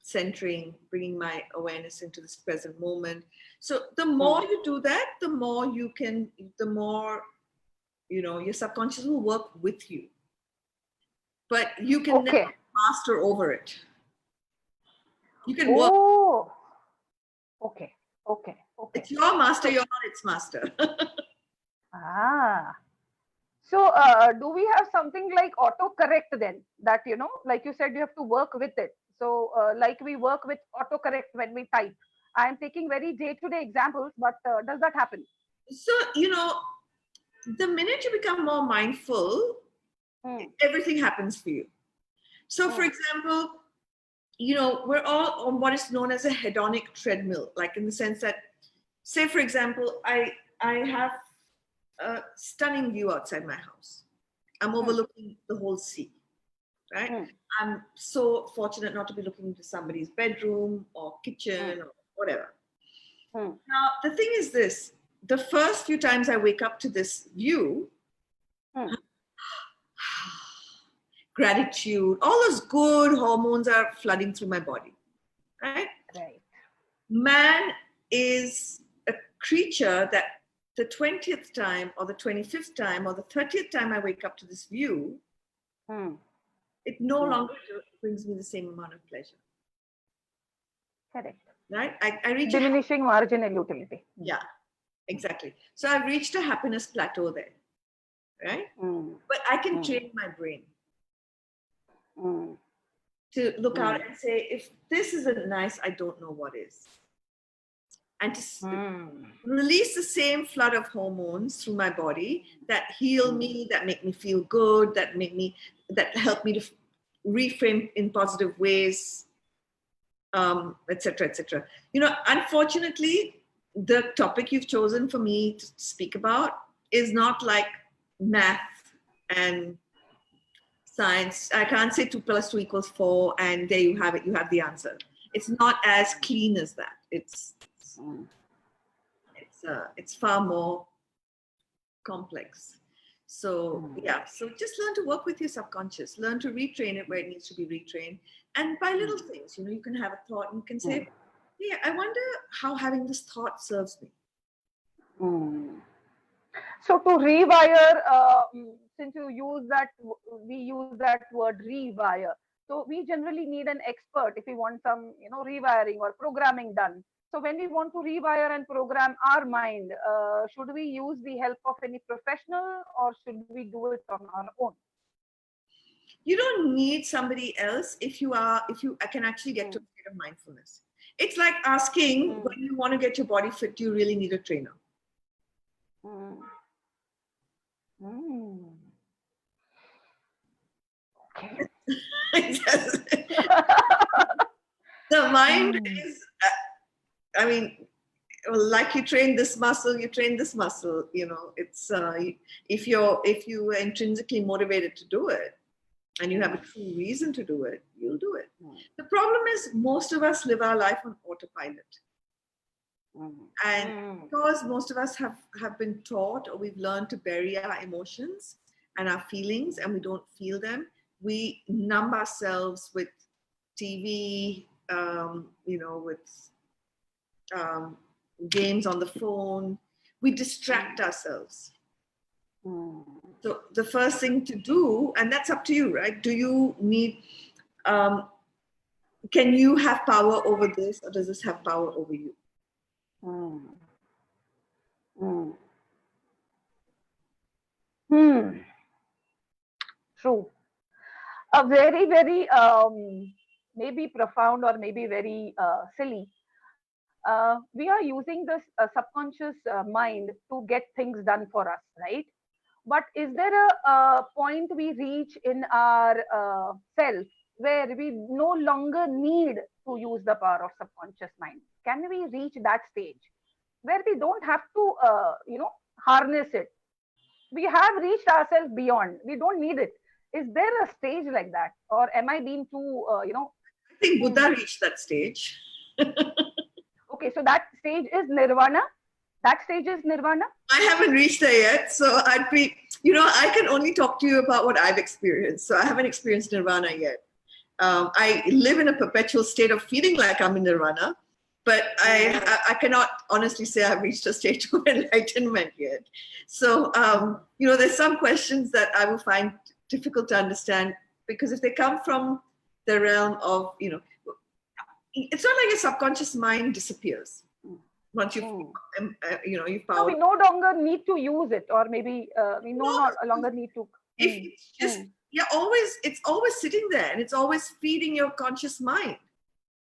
centering, bringing my awareness into this present moment. So the more you do that, the more your subconscious will work with you. But you can never master over it. You can work. Oh, okay. It's your master, you're not its master. So do we have something like autocorrect then? That, like you said, you have to work with it. So like we work with autocorrect when we type. I'm taking very day-to-day examples, but does that happen? So, the minute you become more mindful, everything happens for you. So, for example, we're all on what is known as a hedonic treadmill, like in the sense that, say, for example, I have a stunning view outside my house. I'm overlooking the whole sea, right? I'm so fortunate not to be looking into somebody's bedroom or kitchen or whatever. Now, the thing is this, the first few times I wake up to this view, gratitude, all those good hormones are flooding through my body, right? Right. Man is a creature that the 20th time or the 25th time or the 30th time I wake up to this view, it no longer brings me the same amount of pleasure. Correct. Right? I reach diminishing marginal utility. Yeah, exactly. So I've reached a happiness plateau there, right? But I can train my brain to look out and say, if this isn't nice, I don't know what is. And to release the same flood of hormones through my body that heal me, that make me feel good, that help me to reframe in positive ways, etc., etc. Unfortunately, the topic you've chosen for me to speak about is not like math and science. I can't say 2 + 2 = 4 and there you have it, you have the answer. It's not as clean as that. It's far more complex. So so just learn to work with your subconscious, learn to retrain it where it needs to be retrained, and by little things. You can have a thought and you can say, yeah, I wonder how having this thought serves me. So to rewire, since we use that word rewire. So we generally need an expert if we want some, rewiring or programming done. So when we want to rewire and program our mind, should we use the help of any professional or should we do it on our own? You don't need somebody else if you can actually get to a state of mindfulness. It's like asking when you want to get your body fit, do you really need a trainer? Okay. The mind is, I mean, like you train this muscle, you train this muscle. It's if you are intrinsically motivated to do it, and you have a true reason to do it, you'll do it. The problem is most of us live our life on autopilot. And because most of us have been taught or we've learned to bury our emotions and our feelings and we don't feel them, we numb ourselves with TV, with games on the phone. We distract ourselves. So the first thing to do, and that's up to you, right? Do you need, can you have power over this or does this have power over you? True. A very, very maybe profound or maybe very silly. We are using this subconscious mind to get things done for us, right? But is there a point we reach in our self where we no longer need to use the power of subconscious mind? Can we reach that stage where we don't have to, harness it? We have reached ourselves beyond. We don't need it. Is there a stage like that, or am I being too, I think Buddha reached that stage. Okay, so that stage is nirvana. That stage is nirvana. I haven't reached there yet, so I'd be, I can only talk to you about what I've experienced. So I haven't experienced nirvana yet. I live in a perpetual state of feeling like I'm in nirvana, but I cannot honestly say I've reached a stage of enlightenment yet. So, there's some questions that I will find difficult to understand because if they come from the realm of, it's not like your subconscious mind disappears once you've powered. So we no longer need to use it, or maybe we no longer need to. If it's just it's always sitting there and it's always feeding your conscious mind.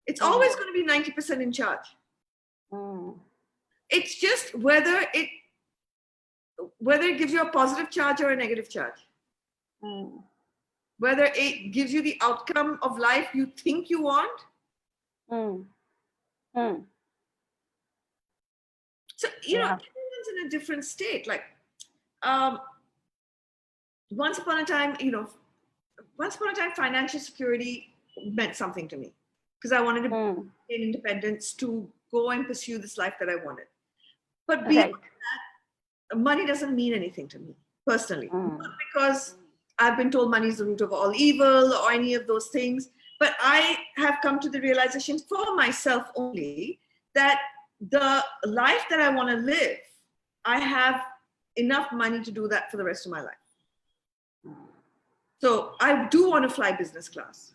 It's always going to be 90% in charge. It's just whether it gives you a positive charge or a negative charge. Whether it gives you the outcome of life you think you want. So, everyone's in a different state. Like, once upon a time, financial security meant something to me because I wanted to gain independence to go and pursue this life that I wanted. But beyond that, money doesn't mean anything to me personally. Not because I've been told money is the root of all evil or any of those things, but I have come to the realization for myself only that the life that I want to live, I have enough money to do that for the rest of my life. So I do want to fly business class.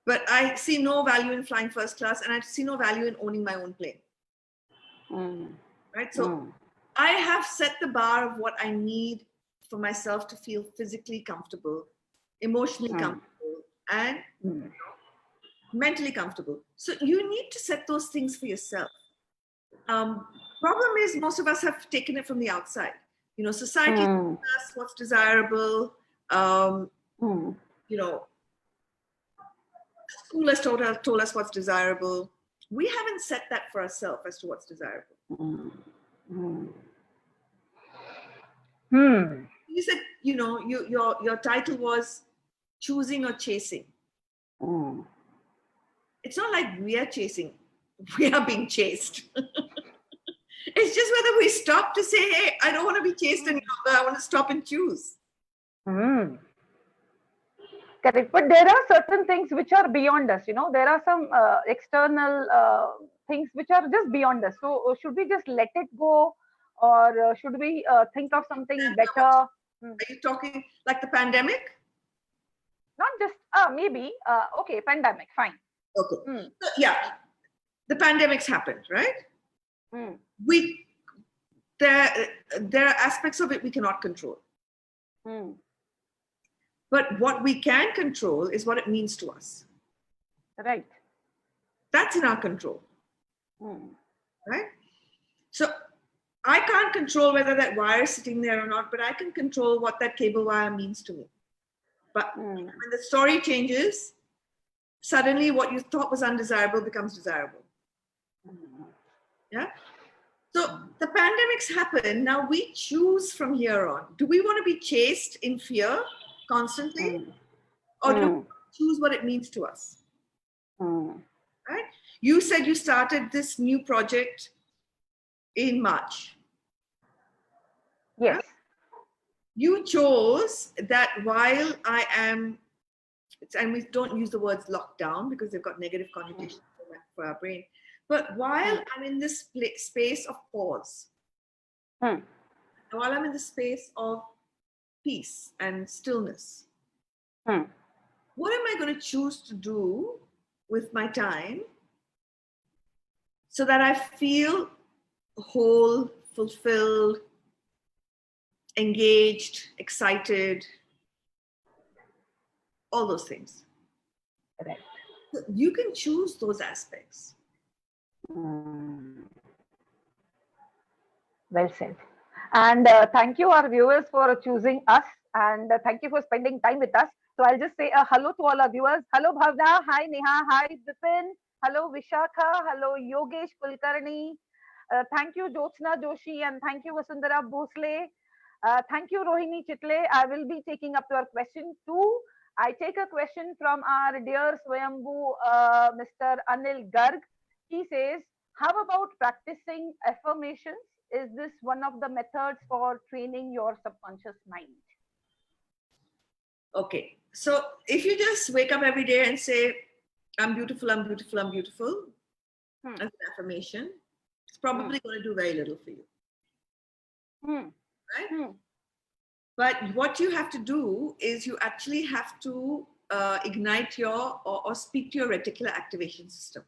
But I see no value in flying first class and I see no value in owning my own plane. Right? So I have set the bar of what I need for myself to feel physically comfortable, emotionally comfortable, and mentally comfortable. So you need to set those things for yourself. Problem is most of us have taken it from the outside. Society tells us what's desirable. School has told us what's desirable. We haven't set that for ourselves as to what's desirable. You said, your title was choosing or chasing. It's not like we are chasing. We are being chased. It's just whether we stop to say, hey, I don't want to be chased any longer. I want to stop and choose. Correct. But there are certain things which are beyond us. There are some external things which are just beyond us. So should we just let it go, or should we think of something better? Are you talking like the pandemic? Not just maybe. Okay, pandemic, fine. Okay. Mm. So, yeah, the pandemics happened, right? Mm. We there are aspects of it we cannot control. Mm. But what we can control is what it means to us. Right. That's in our control, Mm. right? So I can't control whether that wire is sitting there or not, but I can control what that cable wire means to me. But when the story changes, suddenly what you thought was undesirable becomes desirable. Yeah. So the pandemics happen. Now we choose from here on. Do we want to be chased in fear constantly? Or do we choose what it means to us? Right? You said you started this new project in March. Yes. Right? You chose that while I am, and we don't use the words lockdown because they've got negative connotations for our brain, but while I'm in this space of pause, while I'm in the space of peace and stillness, what am I going to choose to do with my time so that I feel whole, fulfilled, engaged, excited, all those things? Right. So you can choose those aspects. Well said. And thank you, our viewers, for choosing us. And thank you for spending time with us. So I'll just say a hello to all our viewers. Hello, Bhavna. Hi, Neha. Hi, Vipin. Hello, Vishakha. Hello, Yogesh Kulkarni. Thank you, Jyotsna Joshi. And thank you, Vasundhara Bhosle. Thank you, Rohini Chitle. I will be taking up your question too. I take a question from our dear Swaayambhu, Mr. Anil Garg. He says, how about practicing affirmations? Is this one of the methods for training your subconscious mind? Okay. So if you just wake up every day and say, I'm beautiful, I'm beautiful, I'm beautiful, as an affirmation, it's probably going to do very little for you. Right? But what you have to do is you actually have to ignite your or speak to your reticular activation system,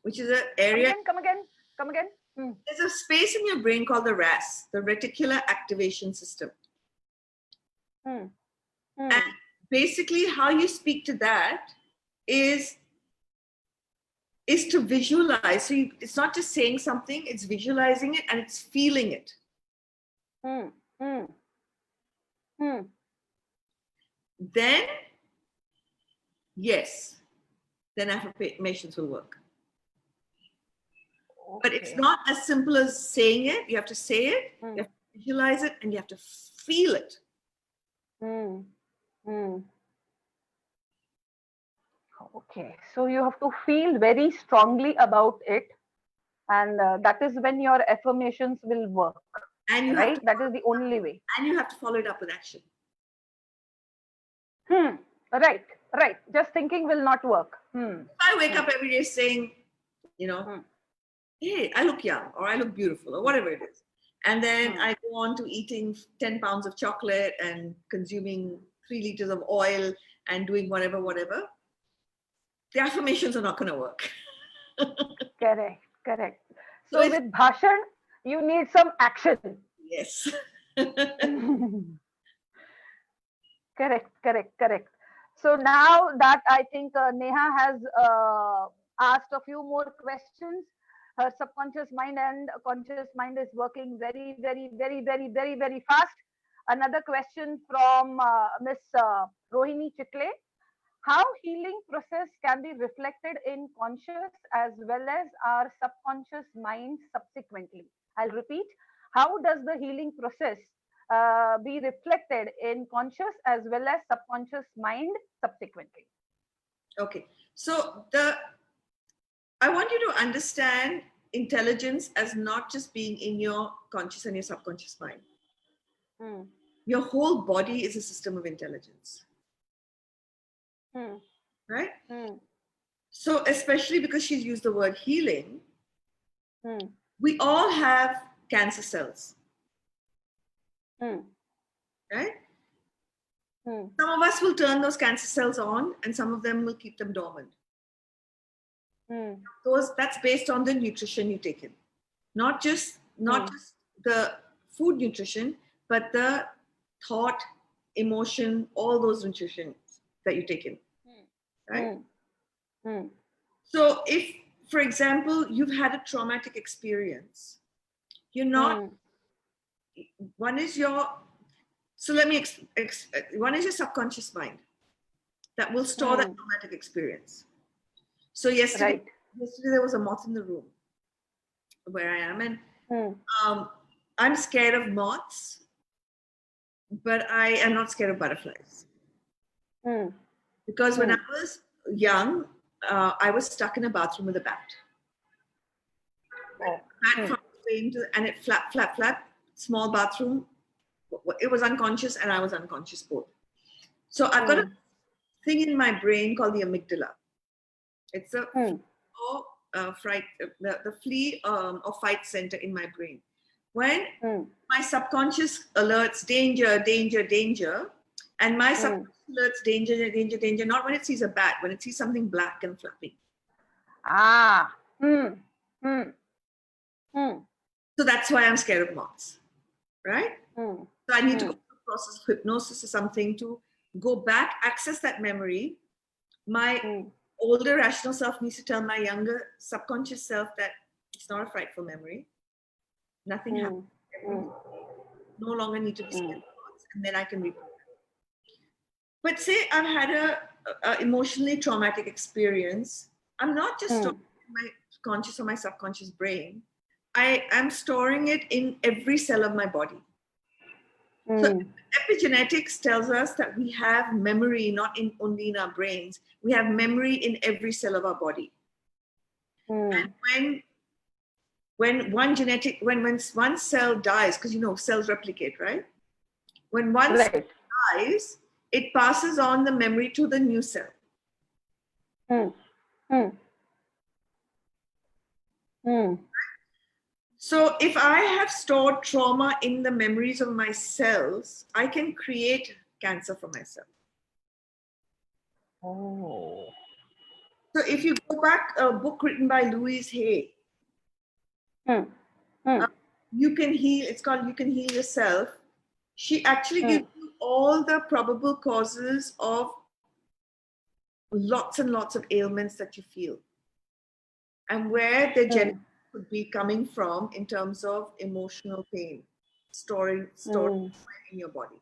which is an area. Come again. There's a space in your brain called the RAS, the reticular activation system. And basically how you speak to that is to visualize. So it's not just saying something, it's visualizing it and it's feeling it. Then, yes, then affirmations will work. Okay. But it's not as simple as saying it. You have to say it, you have to visualize it, and you have to feel it. Okay, so you have to feel very strongly about it, and that is when your affirmations will work. And you right? That is the only way. And you have to follow it up with action. Right. Just thinking will not work. If I wake up every day saying, hey, I look young, or I look beautiful, or whatever it is, and then I go on to eating 10 pounds of chocolate and consuming 3 liters of oil and doing whatever, the affirmations are not going to work. Correct. So with bhashan, you need some action. Yes. Correct. So now that I think Neha has asked a few more questions, her subconscious mind and conscious mind is working very fast. Another question from Miss Rohini Chitle. How healing process can be reflected in conscious as well as our subconscious mind subsequently? I'll repeat. How does the healing process be reflected in conscious as well as subconscious mind subsequently? Okay. So I want you to understand intelligence as not just being in your conscious and your subconscious mind. Your whole body is a system of intelligence. Right? So especially because she's used the word healing, we all have cancer cells. Right? Some of us will turn those cancer cells on, and some of them will keep them dormant. That's based on the nutrition you take in, not just the food nutrition, but the thought, emotion, all those nutrition that you take in, right? So if, for example, you've had a traumatic experience, you're not, one is your, so let me, one is your subconscious mind that will store that traumatic experience. So yesterday there was a moth in the room where I am, and I'm scared of moths, but I am not scared of butterflies. Because when I was young, I was stuck in a bathroom with a bat. Bat from and it flap, small bathroom. It was unconscious and I was unconscious both. So I've got a thing in my brain called the amygdala. It's a fright, the flee or fight center in my brain. When my subconscious alerts danger, danger, danger, and my subconscious alerts danger, danger, danger, not when it sees a bat, when it sees something black and flapping. So that's why I'm scared of moths, right? So I need to go through the process of hypnosis or something to go back, access that memory. My older rational self needs to tell my younger subconscious self that it's not a frightful memory. Nothing happened. No longer need to be scared of moths, and then I can reprogram. But say I've had a emotionally traumatic experience. I'm not just storing my conscious or my subconscious brain. I am storing it in every cell of my body. So epigenetics tells us that we have memory not only in our brains, we have memory in every cell of our body. And when one cell dies, because cells replicate, right? When one cell dies, it passes on the memory to the new cell. So if I have stored trauma in the memories of my cells, I can create cancer for myself. So if you go back, a book written by Louise Hay, You Can Heal, it's called You Can Heal Yourself. She actually gives you all the probable causes of lots and lots of ailments that you feel and where the genetics could be coming from in terms of emotional pain, stored in your body.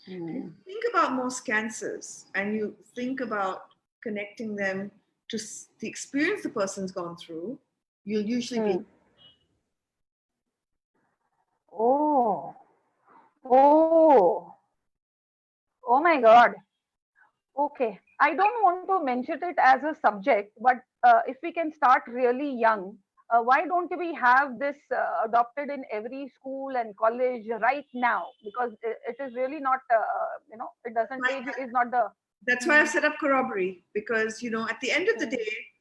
You think about most cancers and you think about connecting them to the experience the person's gone through, you'll usually be. Oh my God. Okay. I don't want to mention it as a subject, but if we can start really young, why don't we have this adopted in every school and college right now? Because it is really not, it doesn't age, is not the. That's why I've set up Corroboree, because, at the end of the day,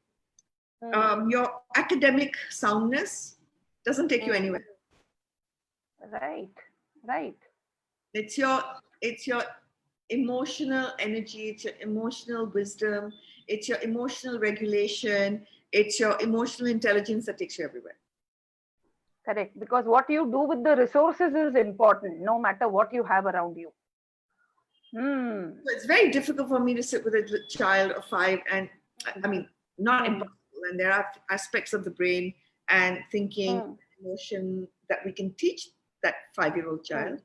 your academic soundness doesn't take you anywhere. Right. It's your emotional energy, it's your emotional wisdom, it's your emotional regulation, it's your emotional intelligence that takes you everywhere. Correct. Because what you do with the resources is important, no matter what you have around you. So it's very difficult for me to sit with a child of 5 and, not impossible. And there are aspects of the brain and thinking, emotion that we can teach that 5-year-old child.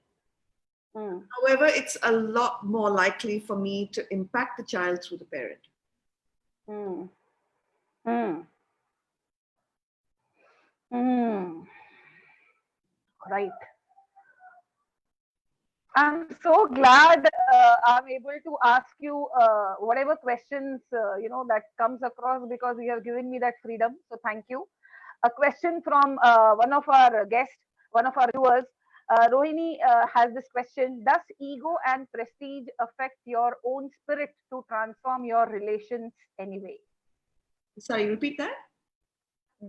However, it's a lot more likely for me to impact the child through the parent. Right. I'm so glad I'm able to ask you whatever questions that comes across, because you have given me that freedom. So thank you. A question from one of our guests, one of our viewers. Rohini has this question: does ego and prestige affect your own spirit to transform your relations anyway? Sorry, repeat that.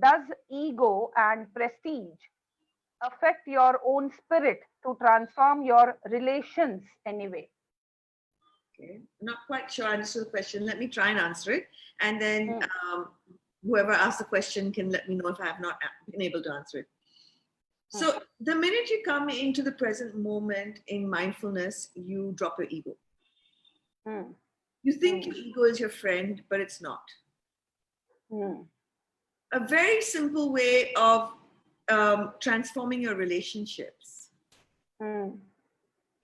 Does ego and prestige affect your own spirit to transform your relations anyway? Okay, not quite sure I understood the question. Let me try and answer it. And then whoever asked the question can let me know if I have not been able to answer it. So the minute you come into the present moment in mindfulness, you drop your ego. You think your ego is your friend, but it's not. A very simple way of transforming your relationships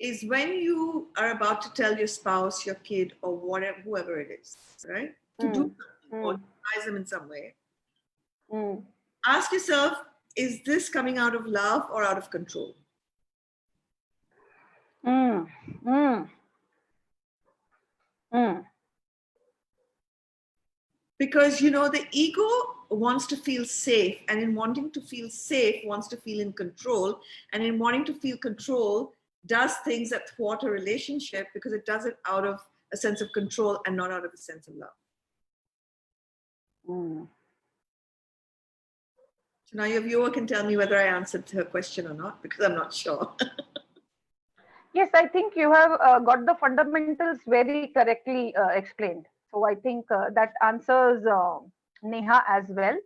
is when you are about to tell your spouse, your kid, or whatever, whoever it is, right, to do something or advise them in some way. Ask yourself, is this coming out of love or out of control? Because, you know, the ego wants to feel safe, and in wanting to feel safe, wants to feel in control, and in wanting to feel control, does things that thwart a relationship because it does it out of a sense of control and not out of a sense of love. So now your viewer can tell me whether I answered her question or not, because I'm not sure. Yes, I think you have got the fundamentals very correctly explained. So I think that answers Neha as well.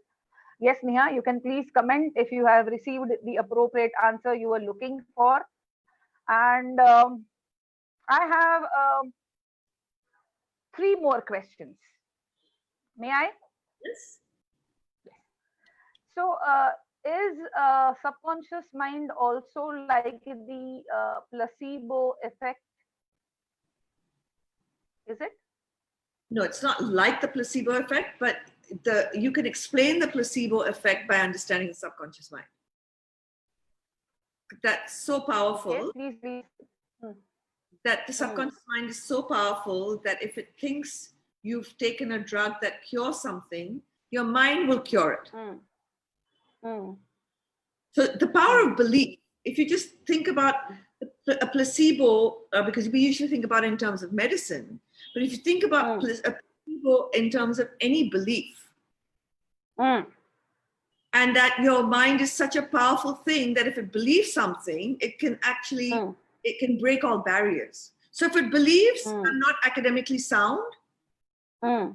Yes, Neha, you can please comment if you have received the appropriate answer you were looking for. And I have 3 more questions. May I? Yes. So, is subconscious mind also like the placebo effect? Is it? No, it's not like the placebo effect, but you can explain the placebo effect by understanding the subconscious mind. That's so powerful. Okay, please. That the subconscious mind is so powerful that if it thinks you've taken a drug that cures something, your mind will cure it. So the power of belief, if you just think about a placebo, because we usually think about it in terms of medicine, but if you think about a placebo in terms of any belief, and that your mind is such a powerful thing that if it believes something, it can actually, it can break all barriers. So if it believes I'm not academically sound, I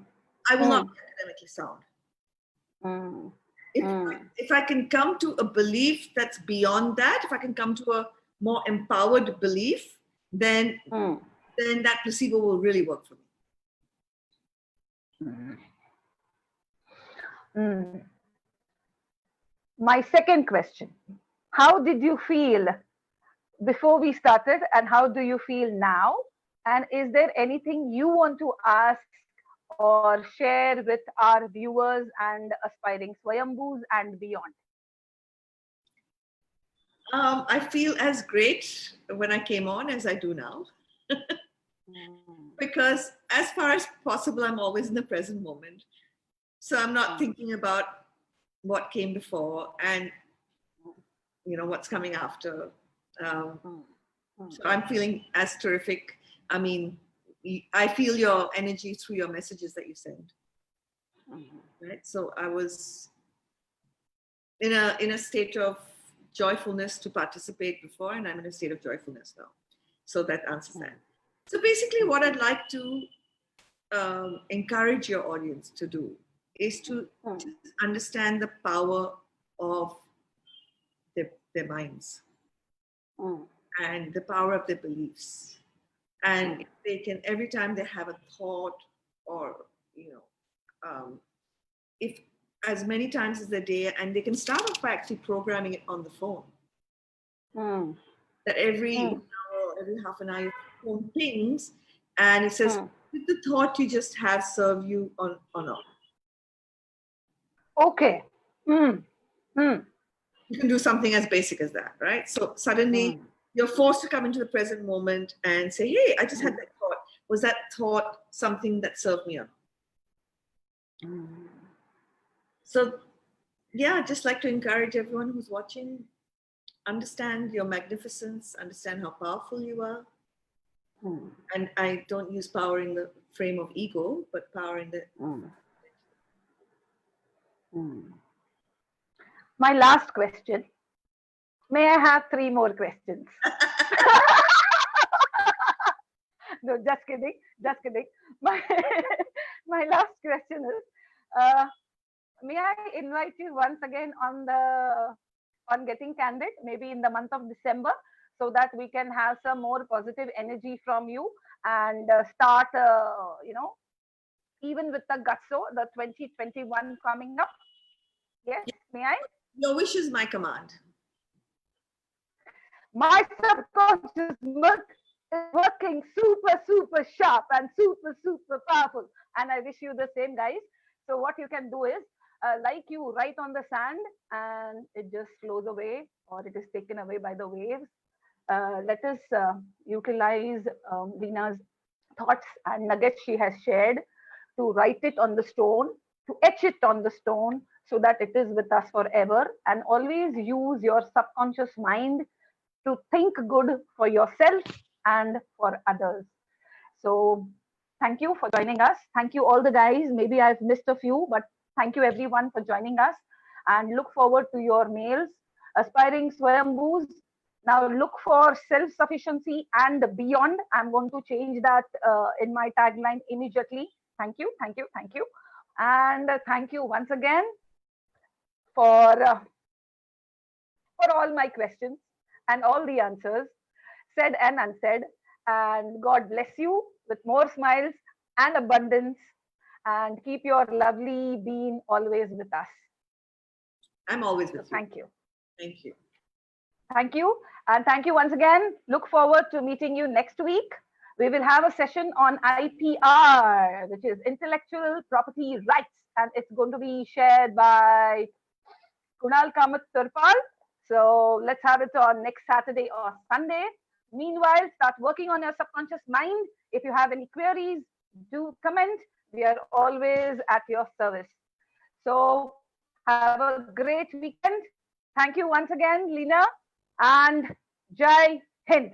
will not be academically sound. If I can come to a belief that's beyond that, if I can come to a more empowered belief, then that placebo will really work for me. My second question, how did you feel before we started and how do you feel now? And is there anything you want to ask or share with our viewers and aspiring Swaayambhus and beyond? I feel as great when I came on as I do now. Because as far as possible, I'm always in the present moment. So I'm not thinking about what came before and, you know, what's coming after. So I'm feeling as terrific. I mean, I feel your energy through your messages that you send. Right? So I was in a state of joyfulness to participate before, and I'm in a state of joyfulness now. So that answers that. So basically what I'd like to encourage your audience to do is to just understand the power of their minds and the power of their beliefs. And if they can, every time they have a thought or, you know, if as many times as a day, and they can start off by actually programming it on the phone. That every hour, every half an hour, your phone pings and it says, did the thought you just have serve you or not? Okay. You can do something as basic as that, right? So suddenly you're forced to come into the present moment and say, hey, I just had that thought. Was that thought something that served me or not? So yeah, just like to encourage everyone who's watching, understand your magnificence, understand how powerful you are. And I don't use power in the frame of ego, but power in the... My last question. May I have 3 more questions? No, just kidding. Just kidding. My, my last question is, uh, may I invite you once again on getting candid, maybe in the month of December, so that we can have some more positive energy from you and start, even with the gutso, the 2021 coming up. Yes, may I? Your wish is my command. My subconscious is working super, super sharp and super, super powerful. And I wish you the same, guys. So, what you can do is, like you write on the sand and it just flows away or it is taken away by the waves. Let us utilize Lina's thoughts and nuggets she has shared to write it on the stone, to etch it on the stone so that it is with us forever. And always use your subconscious mind to think good for yourself and for others. So, thank you for joining us. Thank you, all the guys. Maybe I've missed a few, but thank you everyone for joining us and look forward to your mails. Aspiring Swayambhus, now look for self sufficiency and beyond. I'm going to change that in my tagline immediately. Thank you, thank you, thank you. And thank you once again for, uh, for all my questions and all the answers, said and unsaid. And God bless you with more smiles and abundance. And keep your lovely being always with us. I'm always with So you. thank you. Thank you. Thank you. And thank you once again. Look forward to meeting you next week. We will have a session on IPR, which is intellectual property rights. And it's going to be shared by Kunal Kamath Turpal. So let's have it on next Saturday or Sunday. Meanwhile, start working on your subconscious mind. If you have any queries, do comment. We are always at your service. So have a great weekend. Thank you once again, Lina, and Jai Hind.